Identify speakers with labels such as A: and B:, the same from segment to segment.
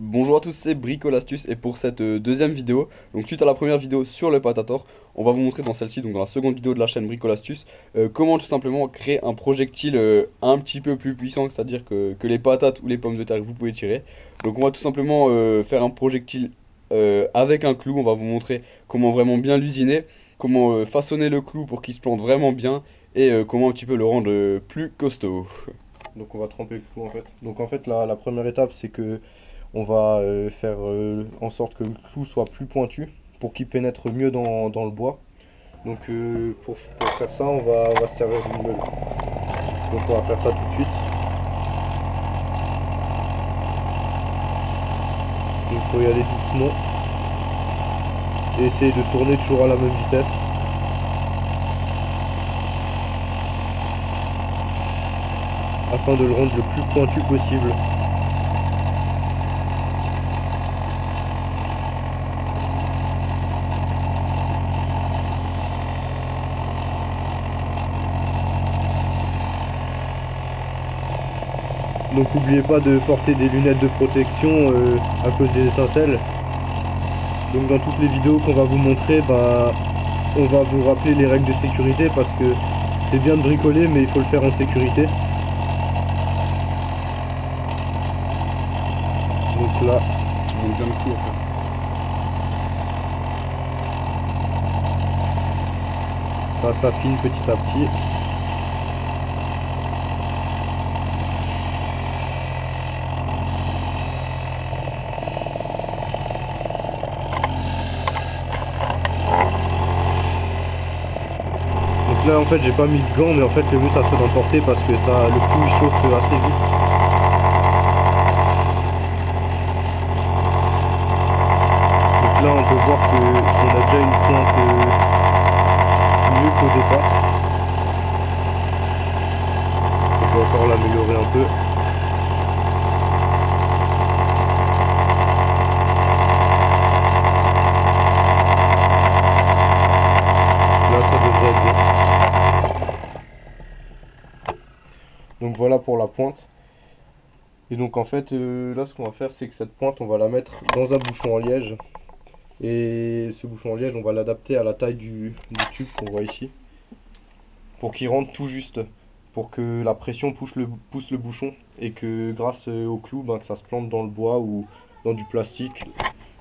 A: Bonjour à tous, c'est Bricolastus et pour cette deuxième vidéo, donc suite à la première vidéo sur le Patator, on va vous montrer dans celle-ci, donc dans la seconde vidéo de la chaîne Bricolastus, comment tout simplement créer un projectile un petit peu plus puissant, c'est-à-dire que les patates ou les pommes de terre que vous pouvez tirer. Donc on va tout simplement faire un projectile avec un clou, on va vous montrer comment vraiment bien l'usiner, comment façonner le clou pour qu'il se plante vraiment bien et comment un petit peu le rendre plus costaud.
B: Donc on va tremper le clou en fait. Donc en fait la première étape c'est que on va faire en sorte que le clou soit plus pointu pour qu'il pénètre mieux dans le bois. Donc pour faire ça on va se servir d'une meule. Donc on va faire ça tout de suite. Il faut y aller doucement et essayer de tourner toujours à la même vitesse. Afin de le rendre le plus pointu possible. Donc n'oubliez pas de porter des lunettes de protection à cause des étincelles. Donc dans toutes les vidéos qu'on va vous montrer, on va vous rappeler les règles de sécurité parce que c'est bien de bricoler mais il faut le faire en sécurité. Donc là,
A: On vient le clou en fait.
B: ça s'affine petit à petit. Donc là en fait j'ai pas mis de gants mais en fait le mieux ça serait d'en porter parce que ça, le clou il chauffe assez vite. Donc là on peut voir qu'on a déjà une pointe mieux qu'au départ. On peut encore l'améliorer un peu. Là ça devrait être bien. Donc voilà pour la pointe. Et donc en fait là ce qu'on va faire c'est que cette pointe on va la mettre dans un bouchon en liège. Et ce bouchon en liège on va l'adapter à la taille du tube qu'on voit ici. Pour qu'il rentre tout juste. Pour que la pression pousse le bouchon. Et que grâce au clou que ça se plante dans le bois ou dans du plastique.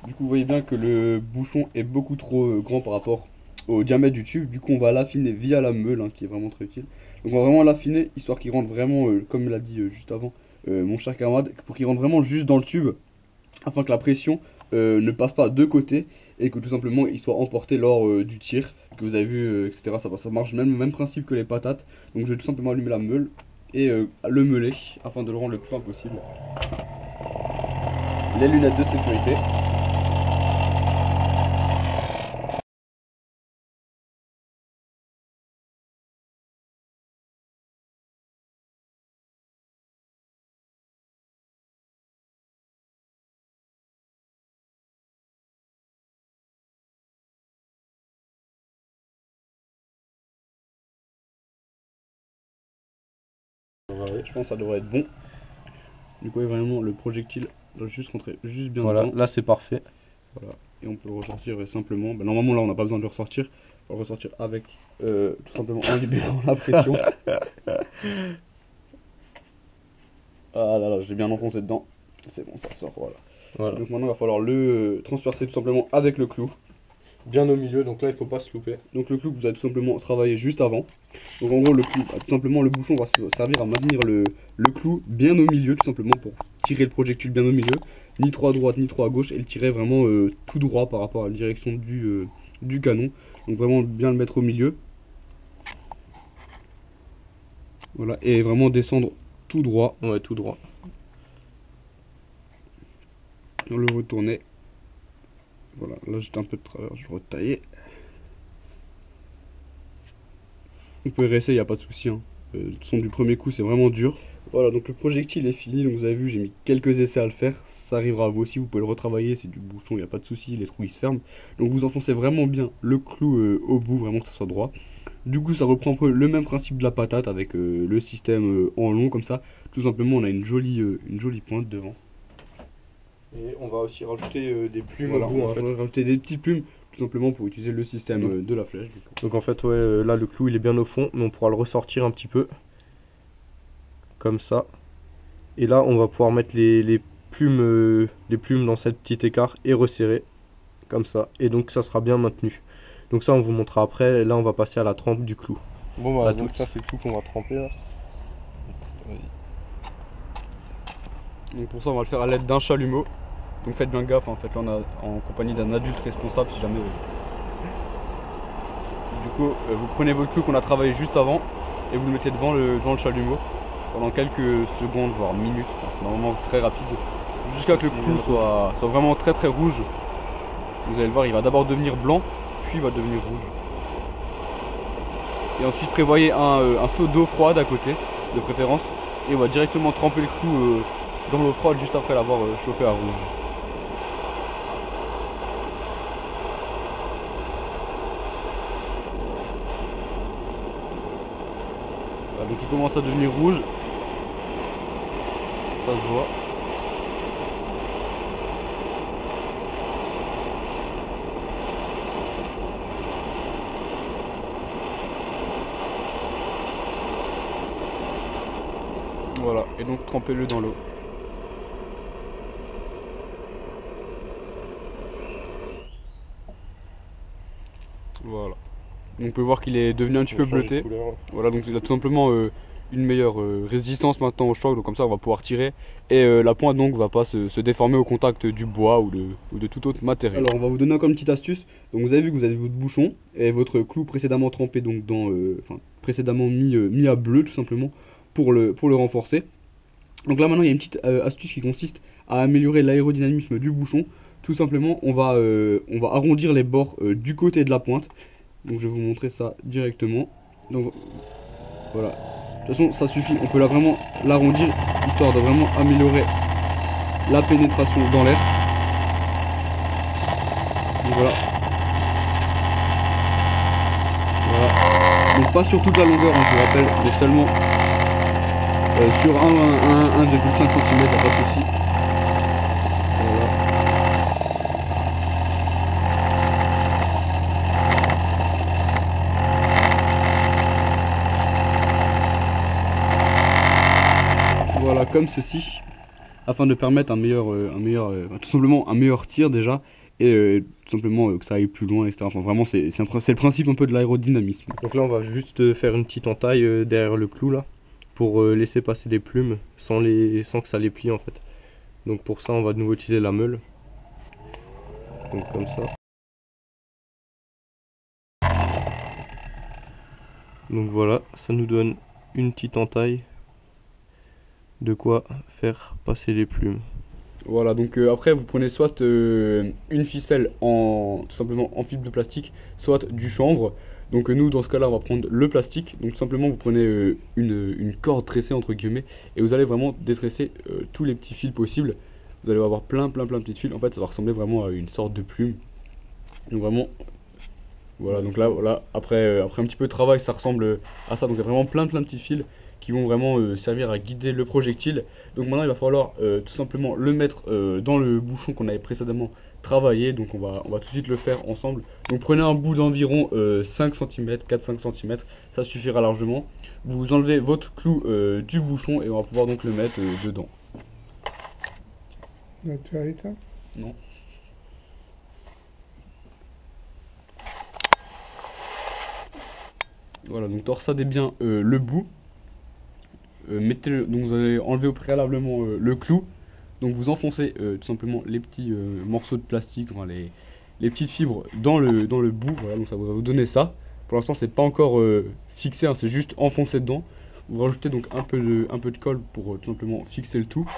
A: Du coup, vous voyez bien que le bouchon est beaucoup trop grand par rapport au diamètre du tube. Du coup, on va l'affiner via la meule, qui est vraiment très utile. Donc, on va vraiment l'affiner, histoire qu'il rentre vraiment, comme l'a dit juste avant mon cher camarade, pour qu'il rentre vraiment juste dans le tube, afin que la pression ne passe pas de côté et que tout simplement il soit emporté lors du tir, que vous avez vu, etc. Ça marche même principe que les patates. Donc, je vais tout simplement allumer la meule et le meuler, afin de le rendre le plus fin possible. Les lunettes de sécurité. Je pense que ça devrait être bon. Du coup, vraiment, le projectile doit juste rentrer juste bien
B: Voilà,
A: dedans.
B: là c'est parfait.
A: Voilà. Et on peut le ressortir simplement. Bah, normalement, là, on n'a pas besoin de le ressortir. On va le ressortir avec tout simplement en libérant la pression. Ah là là, j'ai bien enfoncé dedans. C'est bon, ça sort, voilà.
B: Voilà.
A: Donc maintenant, il va falloir le transpercer tout simplement avec le clou.
B: Bien au milieu, donc là il faut pas se louper.
A: Donc le clou que vous avez tout simplement travaillé juste avant. Donc en gros, le clou, tout simplement, le bouchon va servir à maintenir le clou bien au milieu, tout simplement pour tirer le projectile bien au milieu. Ni trop à droite, ni trop à gauche, et le tirer vraiment tout droit par rapport à la direction du canon. Donc vraiment bien le mettre au milieu. Voilà, et vraiment descendre tout droit.
B: Ouais, tout droit.
A: On le retourner. Voilà, là j'étais un peu de travers, je le retaillais. Vous pouvez réessayer, il n'y a pas de souci. Le son du premier coup, c'est vraiment dur. Voilà, donc le projectile est fini. Donc vous avez vu, j'ai mis quelques essais à le faire. Ça arrivera à vous aussi, vous pouvez le retravailler. C'est du bouchon, il n'y a pas de souci, les trous ils se ferment. Donc vous enfoncez vraiment bien le clou au bout, vraiment que ça soit droit. Du coup, ça reprend un peu le même principe de la patate avec le système en long comme ça. Tout simplement, on a une jolie pointe devant.
B: Et on va aussi rajouter des plumes
A: Voilà,
B: au bout.
A: on va rajouter des petites plumes, tout simplement pour utiliser le système de la flèche.
B: Donc en fait, ouais, là le clou il est bien au fond, mais on pourra le ressortir un petit peu. Comme ça. Et là, on va pouvoir mettre les plumes dans cette petite écart et resserrer. Comme ça. Et donc ça sera bien maintenu. Donc ça, on vous montrera après. Et là, on va passer à la trempe du clou. Bon, bah, donc ça, c'est le clou qu'on va tremper là.
A: Donc pour ça, on va le faire à l'aide d'un chalumeau. Donc faites bien gaffe, en fait, là on est en compagnie d'un adulte responsable si jamais. Du coup, vous prenez votre clou qu'on a travaillé juste avant et vous le mettez devant le chalumeau pendant quelques secondes, voire minutes. Enfin, c'est normalement très rapide, jusqu'à que le clou soit vraiment très très rouge. Vous allez le voir, il va d'abord devenir blanc, puis il va devenir rouge. Et ensuite prévoyez un seau d'eau froide à côté, de préférence, et on va directement tremper le clou dans l'eau froide juste après l'avoir chauffé à rouge. Voilà, donc il commence à devenir rouge, ça se voit. Voilà, et donc trempez-le dans l'eau. Voilà. Donc on peut voir qu'il est devenu un petit peu bleuté. Voilà, donc il a tout simplement une meilleure résistance maintenant au choc, donc comme ça on va pouvoir tirer. Et la pointe donc va pas se déformer au contact du bois ou de tout autre matériel. Alors on va vous donner encore une petite astuce. Donc vous avez vu que vous avez votre bouchon et votre clou précédemment trempé, donc précédemment mis à bleu tout simplement pour le renforcer. Donc là maintenant il y a une petite astuce qui consiste à améliorer l'aérodynamisme du bouchon. Tout simplement on va arrondir les bords du côté de la pointe. Donc je vais vous montrer ça directement. Donc voilà. De toute façon ça suffit, on peut vraiment l'arrondir histoire de vraiment améliorer la pénétration dans l'air. Donc voilà. Voilà. Donc pas sur toute la longueur, je vous rappelle, mais seulement sur 1,5 cm, il n'y a pas de souci. Voilà, comme ceci, afin de permettre tout simplement un meilleur tir déjà, et tout simplement que ça aille plus loin, etc. Enfin vraiment c'est le principe un peu de l'aérodynamisme.
B: Donc là on va juste faire une petite entaille derrière le clou là, pour laisser passer les plumes sans que ça les plie en fait. Donc pour ça on va de nouveau utiliser la meule. Donc comme ça. Donc voilà, ça nous donne une petite entaille. De quoi faire passer les plumes.
A: Voilà, donc après vous prenez soit une ficelle tout simplement en fibre de plastique, soit du chanvre. Donc nous dans ce cas là on va prendre le plastique. Donc tout simplement vous prenez une corde tressée entre guillemets et vous allez vraiment détresser tous les petits fils possibles. Vous allez avoir plein de petites fils. En fait ça va ressembler vraiment à une sorte de plume. Donc vraiment voilà, donc là voilà, après un petit peu de travail ça ressemble à ça. Donc il y a vraiment plein de petits fils qui vont vraiment servir à guider le projectile. Donc maintenant il va falloir tout simplement le mettre dans le bouchon qu'on avait précédemment travaillé. Donc on va tout de suite le faire ensemble. Donc prenez un bout d'environ 5 cm, 4-5 cm, ça suffira largement. Vous enlevez votre clou du bouchon et on va pouvoir donc le mettre dedans.
C: Tu as éteint ?
A: Non. Voilà, donc torsadez bien le bout. Donc vous allez enlever préalablement le clou. Donc vous enfoncez tout simplement les petits morceaux de plastique, enfin les petites fibres dans le bout. Voilà, donc ça va vous donner ça. Pour l'instant c'est pas encore fixé, hein, c'est juste enfoncé dedans. Vous rajoutez donc un peu de colle pour tout simplement fixer le tout.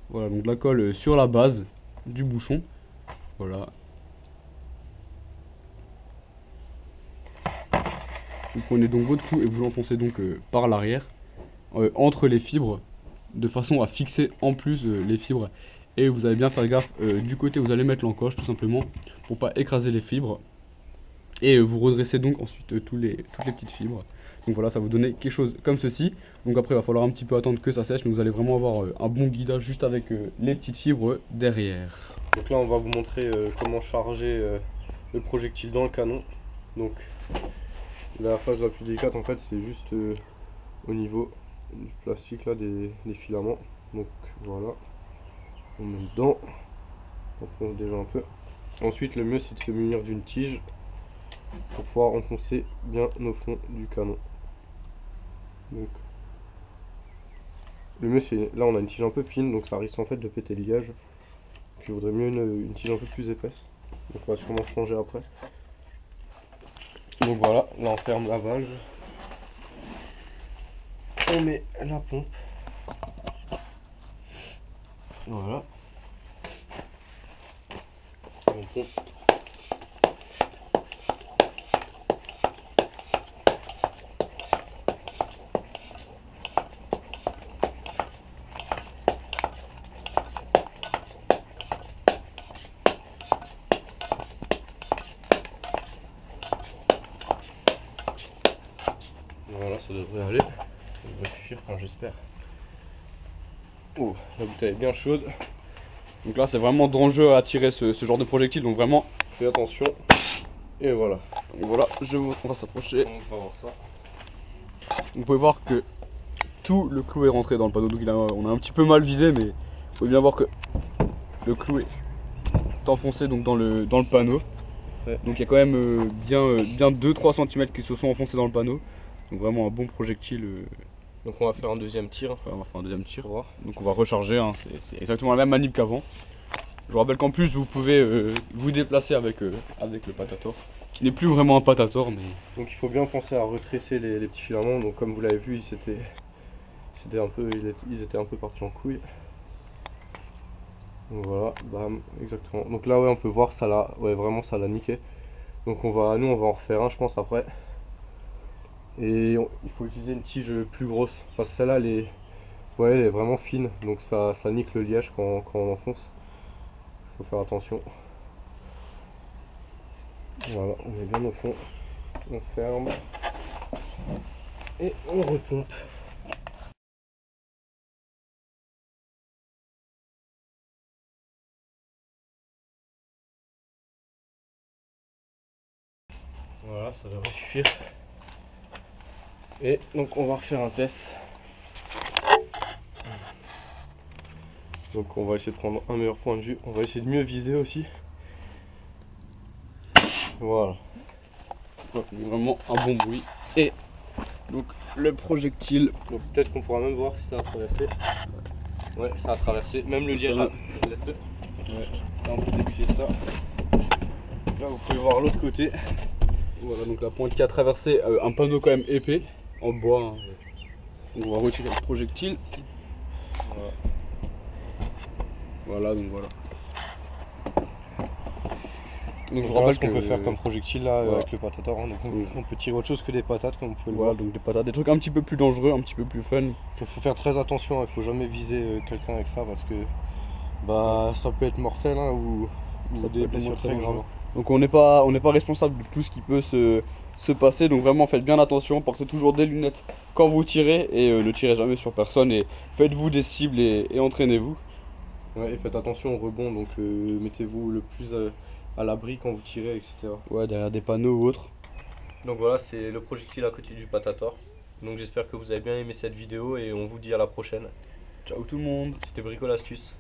A: Voilà, donc la colle sur la base du bouchon. Voilà. Vous prenez donc votre clou et vous l'enfoncez donc par l'arrière, entre les fibres, de façon à fixer en plus les fibres. Et vous allez bien faire gaffe du côté où vous allez mettre l'encoche, tout simplement, pour pas écraser les fibres. Et vous redressez donc ensuite toutes les petites fibres. Donc voilà, ça va vous donner quelque chose comme ceci. Donc après, il va falloir un petit peu attendre que ça sèche, mais vous allez vraiment avoir un bon guidage juste avec les petites fibres derrière.
B: Donc là, on va vous montrer comment charger le projectile dans le canon. Donc la phase la plus délicate, en fait, c'est juste au niveau du plastique là, des filaments. Donc voilà, on met dedans, on enfonce déjà un peu. Ensuite, le mieux, c'est de se munir d'une tige pour pouvoir enfoncer bien au fond du canon. Donc le mieux, c'est là, on a une tige un peu fine, donc ça risque en fait de péter le liège. Donc il vaudrait mieux une tige un peu plus épaisse. Donc on va sûrement changer après. Donc voilà, là on ferme la valve. On met la pompe. Voilà. On pompe. Voilà, ça devrait aller. Ça devrait suffire, enfin j'espère. Oh, la bouteille est bien chaude.
A: Donc là, c'est vraiment dangereux à tirer ce genre de projectile, donc vraiment,
B: Fais attention. Et voilà.
A: donc voilà, on va s'approcher.
B: On va voir ça.
A: Vous pouvez voir que tout le clou est rentré dans le panneau, donc on a un petit peu mal visé, mais vous pouvez bien voir que le clou est enfoncé donc dans le panneau.
B: Ouais.
A: Donc il y a quand même bien 2-3 cm qui se sont enfoncés dans le panneau. Donc vraiment un bon projectile.
B: Donc on va faire un deuxième tir.
A: On va faire un deuxième tir.
B: Pour voir.
A: Donc on va recharger, hein. C'est exactement la même manip qu'avant. Je vous rappelle qu'en plus vous pouvez vous déplacer avec le Patator, qui n'est plus vraiment un Patator, mais...
B: Donc il faut bien penser à retresser les petits filaments. Donc comme vous l'avez vu, ils étaient un peu partis en couille. Donc voilà, bam, exactement. Donc là ouais, on peut voir ça là, ouais vraiment ça l'a niqué. Donc nous on va en refaire un je pense après. Et il faut utiliser une tige plus grosse parce que celle-là elle est vraiment fine, donc ça nique le liège quand on enfonce. Il faut faire attention. Voilà, on est bien au fond, on ferme et on repompe. Voilà, ça devrait suffire. Et donc on va refaire un test. Donc on va essayer de prendre un meilleur point de vue. On va essayer de mieux viser aussi. Voilà.
A: Ouais, vraiment un bon bruit. Et donc le projectile.
B: Donc peut-être qu'on pourra même voir si ça a traversé. Ouais, ça a traversé. Même le liège. Laisse-le. Ouais. Là on peut déplier ça. Là vous pouvez voir l'autre côté.
A: Voilà, donc la pointe qui a traversé un panneau quand même épais, en bois. Hein. Donc on va retirer le projectile.
B: Voilà.
A: Voilà, donc voilà.
B: Donc je rappelle ce qu'on peut faire comme projectile là avec le Patator. Hein. Donc on peut tirer autre chose que des patates comme vous pouvez le
A: Voilà,
B: voir.
A: donc des patates, des trucs un petit peu plus dangereux, un petit peu plus fun.
B: Il faut faire très attention, il faut jamais viser quelqu'un avec ça parce que bah ça peut être mortel hein, ou
A: Ça peut
B: des
A: être
B: blessures très
A: dangereux.
B: graves.
A: Donc on n'est pas responsable de tout ce qui peut se passer, donc vraiment faites bien attention, portez toujours des lunettes quand vous tirez et ne tirez jamais sur personne et faites-vous des cibles et entraînez-vous.
B: Ouais, et faites attention au rebond, donc mettez-vous le plus à l'abri quand vous tirez, etc.
A: Ouais, derrière des panneaux ou autres.
B: Donc voilà, c'est le projectile à côté du Patator. Donc j'espère que vous avez bien aimé cette vidéo et on vous dit à la prochaine.
A: Ciao tout le monde.
B: C'était Brico l'Astuce.